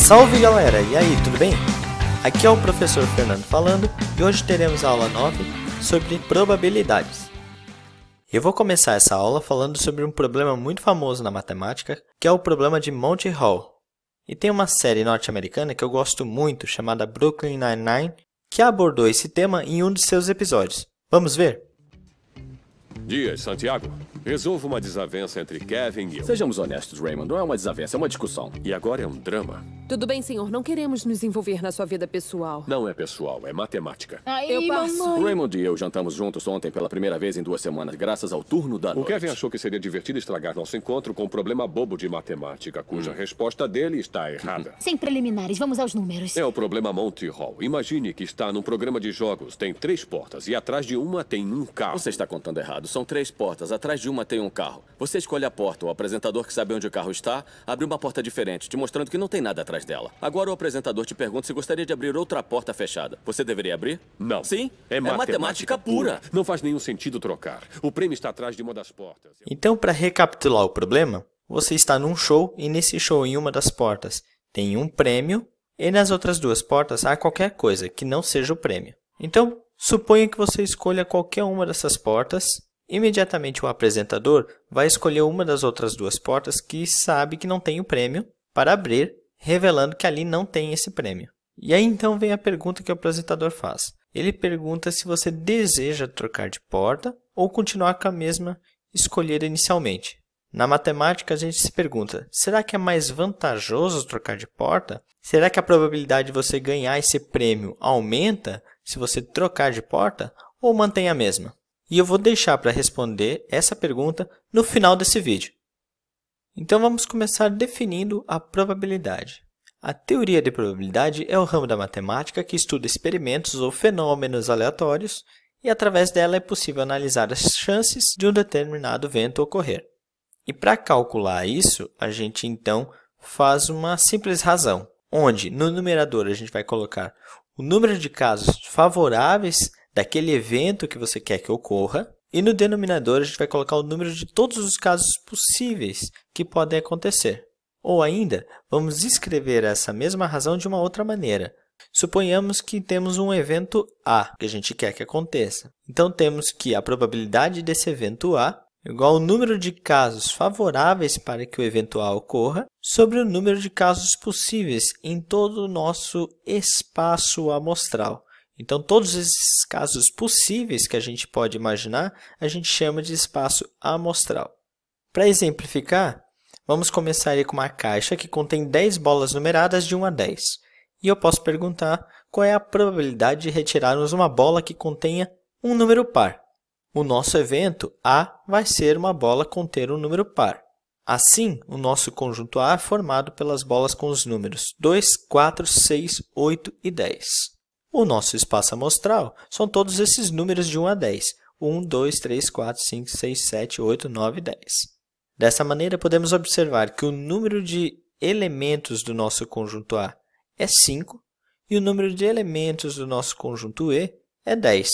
Salve galera, e aí, tudo bem? Aqui é o professor Fernando falando e hoje teremos a aula 9 sobre probabilidades. Eu vou começar essa aula falando sobre um problema muito famoso na matemática, que é o problema de Monty Hall. E tem uma série norte-americana que eu gosto muito, chamada Brooklyn Nine-Nine, que abordou esse tema em um de seus episódios. Vamos ver? Dias, Santiago. Resolvo uma desavença entre Kevin e eu. Sejamos honestos, Raymond. Não é uma desavença, é uma discussão. E agora é um drama. Tudo bem, senhor. Não queremos nos envolver na sua vida pessoal. Não é pessoal, é matemática. Eu passo. O Raymond e eu jantamos juntos ontem pela primeira vez em 2 semanas, graças ao turno da O noite. Kevin achou que seria divertido estragar nosso encontro com um problema bobo de matemática, cuja resposta dele está errada. Sem preliminares, vamos aos números. É o problema Monty Hall. Imagine que está num programa de jogos, tem 3 portas e atrás de uma tem um carro. Você está contando errado. São 3 portas. Atrás de uma tem um carro. Você escolhe a porta. O apresentador que sabe onde o carro está, abre uma porta diferente, te mostrando que não tem nada atrás dela. Agora o apresentador te pergunta se gostaria de abrir outra porta fechada. Você deveria abrir? Não. Sim? É matemática pura. Não faz nenhum sentido trocar. O prêmio está atrás de uma das portas. Então, para recapitular o problema, você está num show e nesse show, em uma das portas, tem um prêmio e nas outras 2 portas há qualquer coisa que não seja o prêmio. Então, suponha que você escolha qualquer uma dessas portas. Imediatamente o apresentador vai escolher uma das outras 2 portas que sabe que não tem o prêmio para abrir, revelando que ali não tem esse prêmio. E aí então vem a pergunta que o apresentador faz. Ele pergunta se você deseja trocar de porta ou continuar com a mesma escolhida inicialmente. Na matemática a gente se pergunta, será que é mais vantajoso trocar de porta? Será que a probabilidade de você ganhar esse prêmio aumenta se você trocar de porta ou mantém a mesma? E eu vou deixar para responder essa pergunta no final desse vídeo. Então vamos começar definindo a probabilidade. A teoria de probabilidade é o ramo da matemática que estuda experimentos ou fenômenos aleatórios e através dela é possível analisar as chances de um determinado evento ocorrer. E para calcular isso, a gente então faz uma simples razão, onde no numerador a gente vai colocar o número de casos favoráveis daquele evento que você quer que ocorra, e no denominador a gente vai colocar o número de todos os casos possíveis que podem acontecer. Ou ainda, vamos escrever essa mesma razão de uma outra maneira. Suponhamos que temos um evento A, que a gente quer que aconteça. Então, temos que a probabilidade desse evento A é igual ao número de casos favoráveis para que o evento A ocorra sobre o número de casos possíveis em todo o nosso espaço amostral. Então, todos esses casos possíveis que a gente pode imaginar, a gente chama de espaço amostral. Para exemplificar, vamos começar aí com uma caixa que contém 10 bolas numeradas de 1 a 10. E eu posso perguntar qual é a probabilidade de retirarmos uma bola que contenha um número par. O nosso evento A vai ser uma bola conter um número par. Assim, o nosso conjunto A é formado pelas bolas com os números 2, 4, 6, 8 e 10. O nosso espaço amostral são todos esses números de 1 a 10. 1, 2, 3, 4, 5, 6, 7, 8, 9 e 10. Dessa maneira, podemos observar que o número de elementos do nosso conjunto A é 5 e o número de elementos do nosso conjunto E é 10.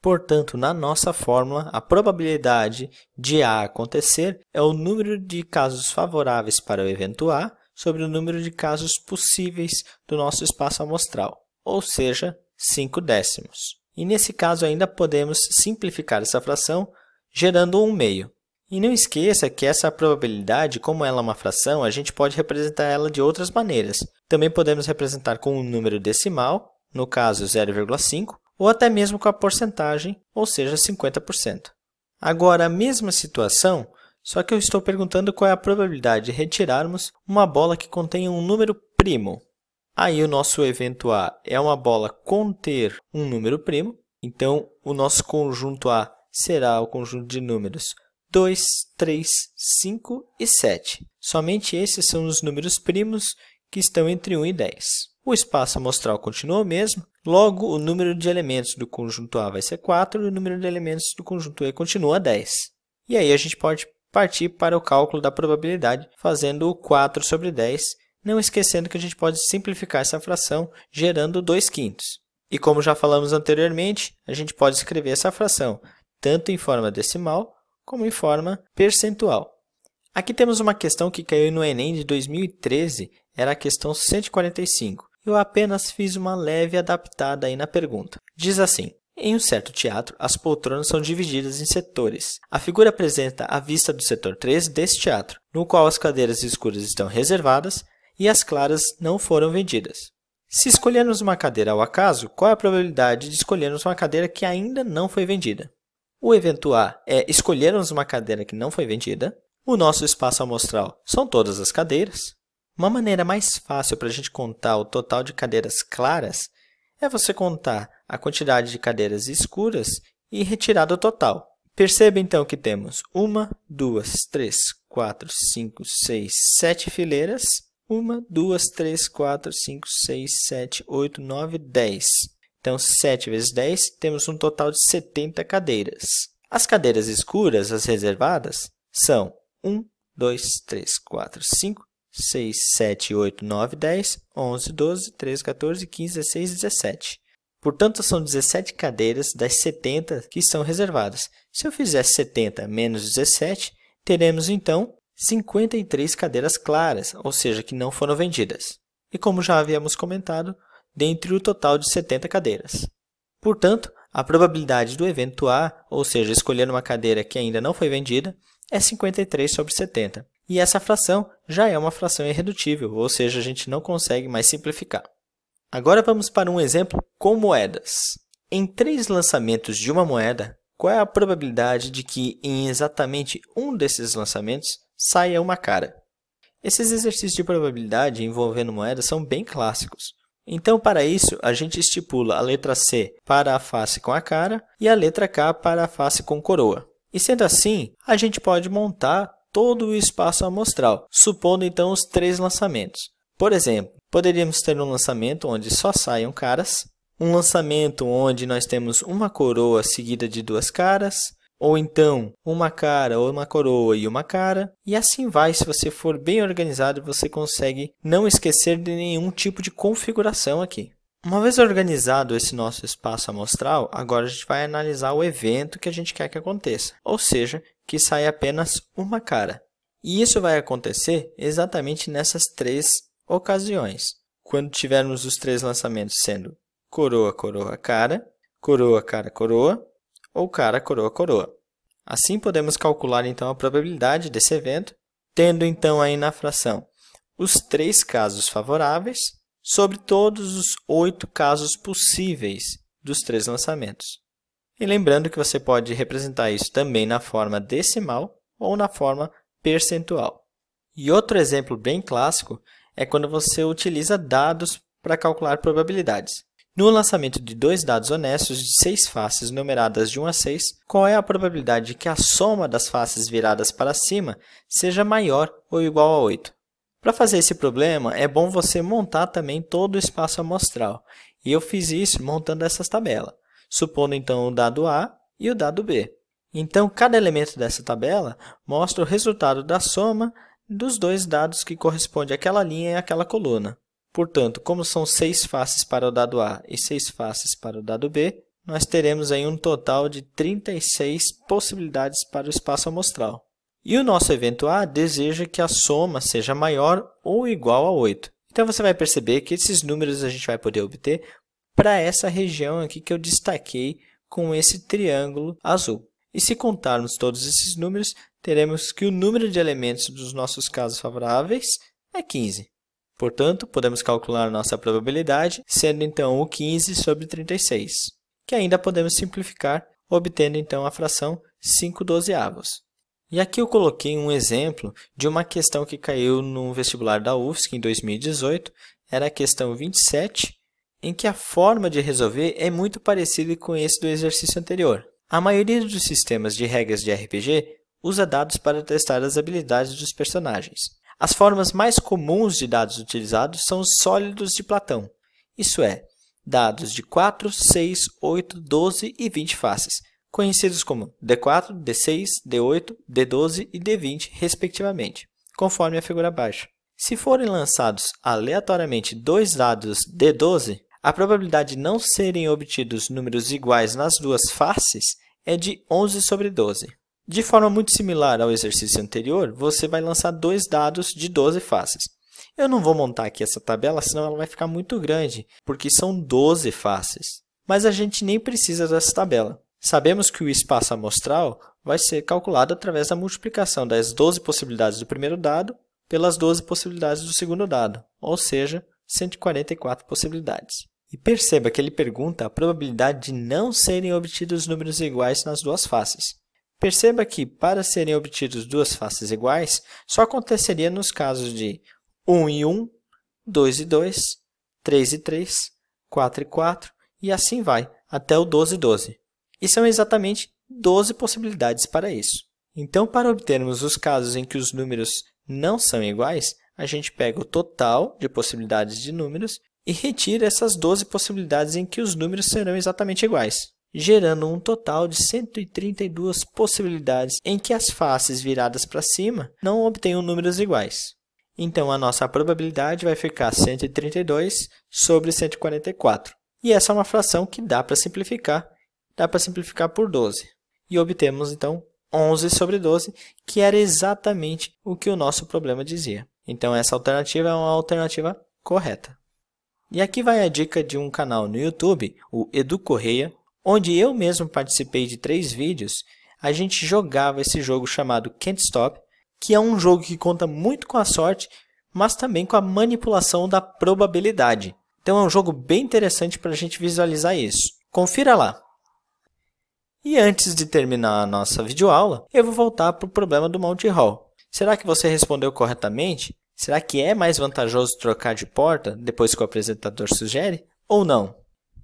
Portanto, na nossa fórmula, a probabilidade de A acontecer é o número de casos favoráveis para o evento A sobre o número de casos possíveis do nosso espaço amostral, ou seja, 5 décimos. E nesse caso ainda podemos simplificar essa fração gerando um meio. E não esqueça que essa probabilidade, como ela é uma fração, a gente pode representar ela de outras maneiras. Também podemos representar com um número decimal, no caso 0,5, ou até mesmo com a porcentagem, ou seja, 50%. Agora, a mesma situação, só que eu estou perguntando qual é a probabilidade de retirarmos uma bola que contenha um número primo. Aí o nosso evento A é uma bola conter um número primo, então o nosso conjunto A será o conjunto de números 2, 3, 5 e 7. Somente esses são os números primos que estão entre 1 e 10. O espaço amostral continua o mesmo, logo o número de elementos do conjunto A vai ser 4 e o número de elementos do conjunto E continua 10. E aí a gente pode partir para o cálculo da probabilidade fazendo o 4 sobre 10, não esquecendo que a gente pode simplificar essa fração gerando 2/5. E como já falamos anteriormente, a gente pode escrever essa fração tanto em forma decimal como em forma percentual. Aqui temos uma questão que caiu no Enem de 2013, era a questão 145. Eu apenas fiz uma leve adaptada aí na pergunta. Diz assim: em um certo teatro, as poltronas são divididas em setores. A figura apresenta a vista do setor 3 desse teatro, no qual as cadeiras escuras estão reservadas e as claras não foram vendidas. Se escolhermos uma cadeira ao acaso, qual é a probabilidade de escolhermos uma cadeira que ainda não foi vendida? O evento A é escolhermos uma cadeira que não foi vendida. O nosso espaço amostral são todas as cadeiras. Uma maneira mais fácil para a gente contar o total de cadeiras claras é você contar a quantidade de cadeiras escuras e retirar do total. Perceba então que temos 1, 2, 3, 4, 5, 6, 7 fileiras. 1, 2, 3, 4, 5, 6, 7, 8, 9, 10. Então, 7 vezes 10, temos um total de 70 cadeiras. As cadeiras escuras, as reservadas, são 1, 2, 3, 4, 5, 6, 7, 8, 9, 10, 11, 12, 13, 14, 15, 16, 17. Portanto, são 17 cadeiras das 70 que estão reservadas. Se eu fizer 70 menos 17, teremos então 53 cadeiras claras, ou seja, que não foram vendidas. E como já havíamos comentado, dentre o total de 70 cadeiras. Portanto, a probabilidade do evento A, ou seja, escolher uma cadeira que ainda não foi vendida, é 53 sobre 70. E essa fração já é uma fração irredutível, ou seja, a gente não consegue mais simplificar. Agora vamos para um exemplo com moedas. Em 3 lançamentos de uma moeda, qual é a probabilidade de que em exatamente um desses lançamentos saia uma cara? Esses exercícios de probabilidade envolvendo moedas são bem clássicos. Então, para isso, a gente estipula a letra C para a face com a cara e a letra K para a face com coroa. E sendo assim, a gente pode montar todo o espaço amostral, supondo então os 3 lançamentos. Por exemplo, poderíamos ter um lançamento onde só saiam caras, um lançamento onde nós temos uma coroa seguida de 2 caras, ou então uma cara ou uma coroa e uma cara, e assim vai. Se você for bem organizado, você consegue não esquecer de nenhum tipo de configuração aqui. Uma vez organizado esse nosso espaço amostral, agora a gente vai analisar o evento que a gente quer que aconteça, ou seja, que saia apenas uma cara. E isso vai acontecer exatamente nessas 3 ocasiões, quando tivermos os 3 lançamentos sendo coroa, coroa, cara, cara, coroa, ou cara, coroa, coroa. Assim, podemos calcular então a probabilidade desse evento, tendo então aí na fração os 3 casos favoráveis sobre todos os 8 casos possíveis dos 3 lançamentos. E lembrando que você pode representar isso também na forma decimal ou na forma percentual. E outro exemplo bem clássico é quando você utiliza dados para calcular probabilidades. No lançamento de 2 dados honestos de 6 faces numeradas de 1 a 6, qual é a probabilidade de que a soma das faces viradas para cima seja maior ou igual a 8? Para fazer esse problema, é bom você montar também todo o espaço amostral. E eu fiz isso montando essas tabelas, supondo então o dado A e o dado B. Então, cada elemento dessa tabela mostra o resultado da soma dos 2 dados que corresponde àquela linha e àquela coluna. Portanto, como são 6 faces para o dado A e 6 faces para o dado B, nós teremos aí um total de 36 possibilidades para o espaço amostral. E o nosso evento A deseja que a soma seja maior ou igual a 8. Então, você vai perceber que esses números a gente vai poder obter para essa região aqui que eu destaquei com esse triângulo azul. E se contarmos todos esses números, teremos que o número de elementos dos nossos casos favoráveis é 15. Portanto, podemos calcular nossa probabilidade, sendo então o 15 sobre 36, que ainda podemos simplificar, obtendo então a fração 5/12. E aqui eu coloquei um exemplo de uma questão que caiu no vestibular da UFSC em 2018, era a questão 27, em que a forma de resolver é muito parecida com esse do exercício anterior. A maioria dos sistemas de regras de RPG usa dados para testar as habilidades dos personagens. As formas mais comuns de dados utilizados são os sólidos de Platão, isso é, dados de 4, 6, 8, 12 e 20 faces, conhecidos como D4, D6, D8, D12 e D20, respectivamente, conforme a figura abaixo. Se forem lançados aleatoriamente 2 dados D12, a probabilidade de não serem obtidos números iguais nas 2 faces é de 11 sobre 12. De forma muito similar ao exercício anterior, você vai lançar 2 dados de 12 faces. Eu não vou montar aqui essa tabela, senão ela vai ficar muito grande, porque são 12 faces. Mas a gente nem precisa dessa tabela. Sabemos que o espaço amostral vai ser calculado através da multiplicação das 12 possibilidades do primeiro dado pelas 12 possibilidades do segundo dado, ou seja, 144 possibilidades. E perceba que ele pergunta a probabilidade de não serem obtidos números iguais nas duas faces. Perceba que, para serem obtidos duas faces iguais, só aconteceria nos casos de 1 e 1, 2 e 2, 3 e 3, 4 e 4, e assim vai, até o 12 e 12. E são exatamente 12 possibilidades para isso. Então, para obtermos os casos em que os números não são iguais, a gente pega o total de possibilidades de números e retira essas 12 possibilidades em que os números serão exatamente iguais, gerando um total de 132 possibilidades em que as faces viradas para cima não obtenham números iguais. Então, a nossa probabilidade vai ficar 132 sobre 144. E essa é uma fração que dá para simplificar por 12. E obtemos, então, 11 sobre 12, que era exatamente o que o nosso problema dizia. Então, essa alternativa é uma alternativa correta. E aqui vai a dica de um canal no YouTube, o Edu Correia, onde eu mesmo participei de 3 vídeos. A gente jogava esse jogo chamado Can't Stop, que é um jogo que conta muito com a sorte, mas também com a manipulação da probabilidade. Então, é um jogo bem interessante para a gente visualizar isso. Confira lá! E antes de terminar a nossa videoaula, eu vou voltar para o problema do Monty Hall. Será que você respondeu corretamente? Será que é mais vantajoso trocar de porta depois que o apresentador sugere? Ou não?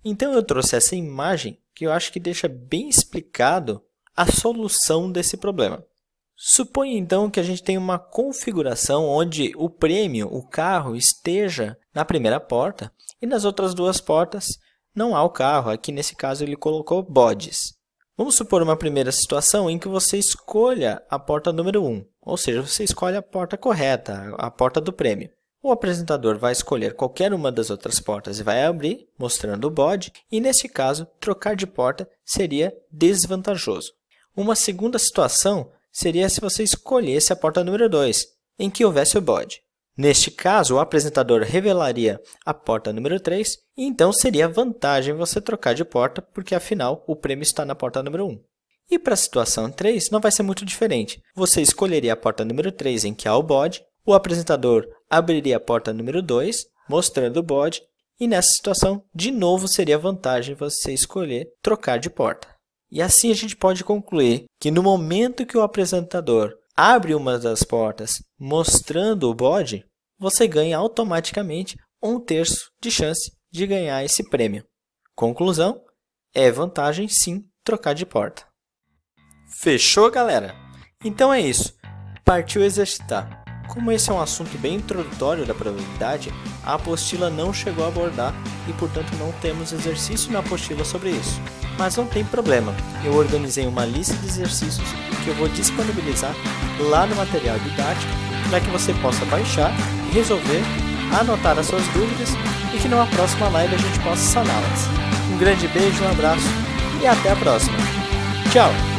Então eu trouxe essa imagem que eu acho que deixa bem explicado a solução desse problema. Suponha então que a gente tem uma configuração onde o prêmio, o carro, esteja na primeira porta e nas outras duas portas não há o carro. Aqui nesse caso ele colocou bodes. Vamos supor uma primeira situação em que você escolha a porta número 1, ou seja, você escolhe a porta correta, a porta do prêmio. O apresentador vai escolher qualquer uma das outras portas e vai abrir, mostrando o bode, e nesse caso, trocar de porta seria desvantajoso. Uma segunda situação seria se você escolhesse a porta número 2, em que houvesse o bode. Neste caso, o apresentador revelaria a porta número 3, e então seria vantagem você trocar de porta, porque afinal o prêmio está na porta número 1. E para a situação 3, não vai ser muito diferente. Você escolheria a porta número 3, em que há o bode, o apresentador abriria a porta número 2, mostrando o bode, e nessa situação, de novo, seria vantagem você escolher trocar de porta. E assim a gente pode concluir que no momento que o apresentador abre uma das portas mostrando o bode, você ganha automaticamente 1/3 de chance de ganhar esse prêmio. Conclusão, é vantagem sim trocar de porta. Fechou, galera? Então é isso. Partiu exercitar. Como esse é um assunto bem introdutório da probabilidade, a apostila não chegou a abordar e, portanto, não temos exercício na apostila sobre isso. Mas não tem problema, eu organizei uma lista de exercícios que eu vou disponibilizar lá no material didático para que você possa baixar e resolver, anotar as suas dúvidas e que numa próxima live a gente possa saná-las. Um grande beijo, um abraço e até a próxima. Tchau!